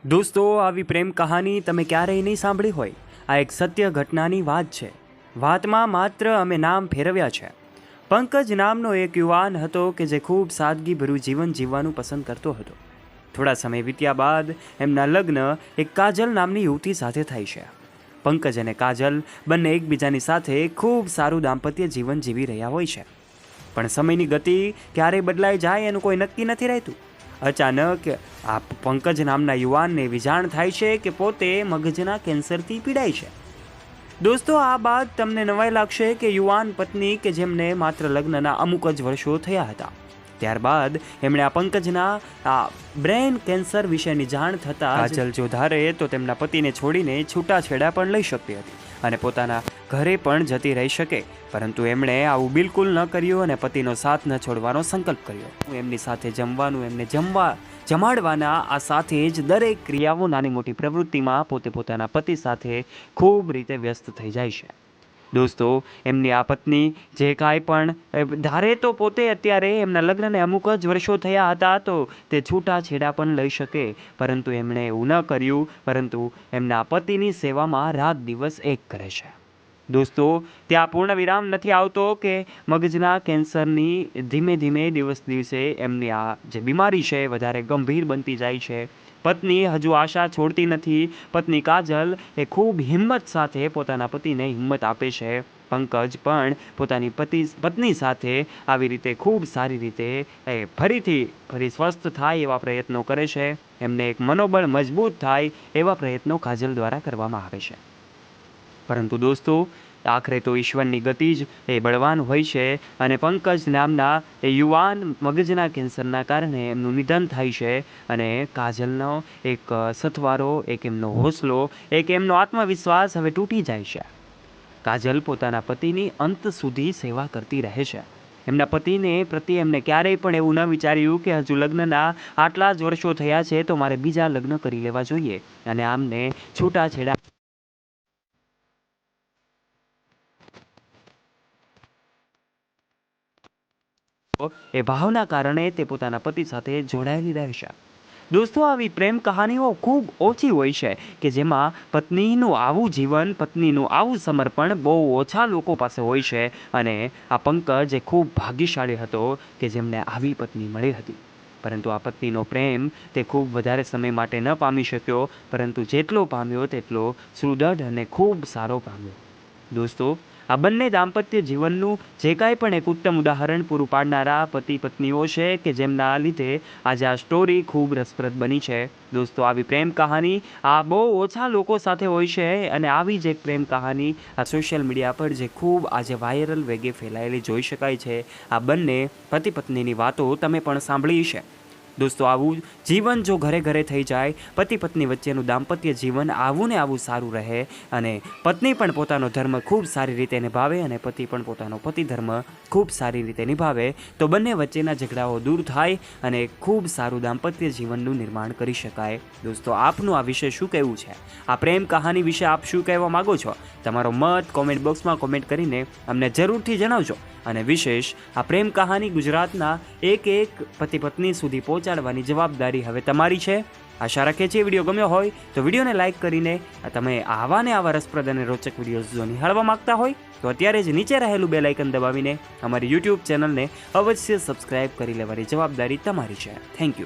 દોસ્તો, આવી પ્રેમ કહાની તમે ક્યારેય નહીં સાંભળી હોય. આ એક સત્ય ઘટનાની વાત છે. વાતમાં માત્ર અમે નામ ફેરવ્યા છે. પંકજ નામનો એક યુવાન હતો કે જે ખૂબ સાદગીભર્યું જીવન જીવવાનું પસંદ કરતો હતો. થોડા સમય વીત્યા બાદ એમના લગ્ન એક કાજલ નામની યુવતી સાથે થાય છે. પંકજ અને કાજલ બંને એકબીજાની સાથે ખૂબ સારું દાંપત્ય જીવન જીવી રહ્યા હોય છે. પણ સમયની ગતિ ક્યારે બદલાઈ જાય એનું કોઈ નક્કી નથી રહેતું. અચાનક આ પંકજ નામના યુવાનને વિજાણ થાય છે કે પોતે મગજના કેન્સરથી પીડાય છે. દોસ્તો, આ બાદ તમને નવાઈ લાગશે કે યુવાન પત્ની કે જેમને માત્ર લગ્નના અમુક જ વર્ષો થયા હતા, ત્યારબાદ એમણે આ પંકજના આ બ્રેન કેન્સર વિશેની જાણ થતાં કાજલ જો ધારે તો તેમના પતિને છોડીને છૂટાછેડા પણ લઈ શકતી હતી અને પોતાના ઘરે પણ જતી રહી શકે. પરંતુ એમણે આવું બિલકુલ ન કર્યું અને પતિનો સાથ ન છોડવાનો સંકલ્પ કર્યો. એમની સાથે જમવાનું, એમને જમાડવાના આ સાથે જ દરેક ક્રિયાઓ, નાની મોટી પ્રવૃત્તિમાં પોતે પોતાના પતિ સાથે ખૂબ રીતે વ્યસ્ત થઈ જાય છે. દોસ્તો, એમની આ પત્ની જે કાંઈ પણ ધારે તો પોતે અત્યારે એમના લગ્નને અમુક જ વર્ષો થયા હતા તો તે છૂટાછેડા પણ લઈ શકે, પરંતુ એમણે એવું ન કર્યું, પરંતુ એમના પતિની સેવામાં રાત દિવસ એક કરે છે. દોસ્તો, ત્યાં પૂર્ણ વિરામ નથી આવતો કે મગજના કેન્સરની ધીમે ધીમે દિવસે એમની આ જે બીમારી છે વધારે ગંભીર બનતી જાય છે. પત્ની હજુ આશા છોડતી નથી. પત્ની કાજલ એ ખૂબ હિંમત સાથે પોતાના પતિને હિંમત આપે છે. પંકજ પણ પોતાની પત્ની સાથે આવી રીતે ખૂબ સારી રીતે ફરી સ્વસ્થ થાય એવા પ્રયત્નો કરે છે. એમને એક મનોબળ મજબૂત થાય એવા પ્રયત્નો કાજલ દ્વારા કરવામાં આવે છે. પરંતુ દોસ્તો, આખરે તો ઈશ્વરની ગતિ જ એ બળવાન હોય છે અને પંકજ નામના એ યુવાન મગજના કેન્સરના કારણે એમનું નિધન થાય છે અને કાજલનો એક સથવારો, એક એમનો હોંસલો, એક એમનો આત્મવિશ્વાસ હવે તૂટી જાય છે. કાજલ પોતાના પતિની અંત સુધી સેવા કરતી રહે છે. એમના પતિને પ્રત્યે એમને ક્યારેય પણ એવું ન વિચાર્યું કે હજુ લગ્નના આટલા જ વર્ષો થયા છે તો મારે બીજા લગ્ન કરી લેવા જોઈએ અને આમને છૂટાછેડા એ ભાવના કારણે તે પોતાના પતિ સાથે જોડાયેલી રહેશે. દોસ્તો, આવી પ્રેમ કહાનીઓ ખૂબ ઓછી હોય છે કે જેમાં પત્નીનું આવું જીવન, પત્નીનું આવું સમર્પણ બહુ ઓછા લોકો પાસે હોય છે અને આ પંકજ એ ખૂબ ભાગ્યશાળી હતો કે જેમને આવી પત્ની મળી હતી. પરંતુ આ પત્નીનો પ્રેમ તે ખૂબ વધારે સમય માટે ન પામી શક્યો, પરંતુ જેટલો પામ્યો તેટલો સુદૃઢ અને ખૂબ સારો પામ્યો. દોસ્તો, આ બંને દાંપત્ય જીવનનું જે કાંઈ પણ એક ઉત્તમ ઉદાહરણ પૂરું પાડનારા પતિ પત્નીઓ છે કે જેમના લીધે આજે આ સ્ટોરી ખૂબ રસપ્રદ બની છે. દોસ્તો, આવી પ્રેમ કહાની આ બહુ ઓછા લોકો સાથે હોય છે અને આવી જ એક પ્રેમ કહાની આ સોશિયલ મીડિયા પર જે ખૂબ આજે વાયરલ વેગે ફેલાયેલી જોઈ શકાય છે. આ બંને પતિ પત્નીની વાતો તમે પણ સાંભળી છે. દોસ્તો, આવું જીવન જો ઘરે ઘરે થઈ જાય, પતિ પત્ની વચ્ચેનું દાંપત્ય જીવન આવું ને આવું સારું રહે અને પત્ની પણ પોતાનો ધર્મ ખૂબ સારી રીતે નિભાવે અને પતિ પણ પોતાનો પતિ ધર્મ ખૂબ સારી રીતે નિભાવે તો બંને વચ્ચેના ઝઘડાઓ દૂર થાય અને ખૂબ સારું દાંપત્ય જીવનનું નિર્માણ કરી શકાય. દોસ્તો, આપનું આ વિશે શું કહેવું છે? આ પ્રેમ કહાની વિશે આપ શું કહેવા માગો છો? તમારો મત કોમેન્ટ બોક્સમાં કોમેન્ટ કરીને અમને જરૂરથી જણાવજો. અને વિશેષ આ પ્રેમ કહાની ગુજરાતના એક પતિ પત્ની સુધી પહોંચાડવાની જવાબદારી હવે તમારી છે. આશા રાખીએ છીએ વિડીયો ગમ્યો હોય તો વિડીયોને લાઇક કરીને તમે આવા ને આવા રસપ્રદ અને રોચક વિડીયોઝ જો નિહાળવા માંગતા હોય તો અત્યારે જ નીચે રહેલું બેલ આઇકન દબાવીને અમારી યુટ્યુબ ચેનલને અવશ્ય સબસ્ક્રાઇબ કરી લેવાની જવાબદારી તમારી છે. Thank you.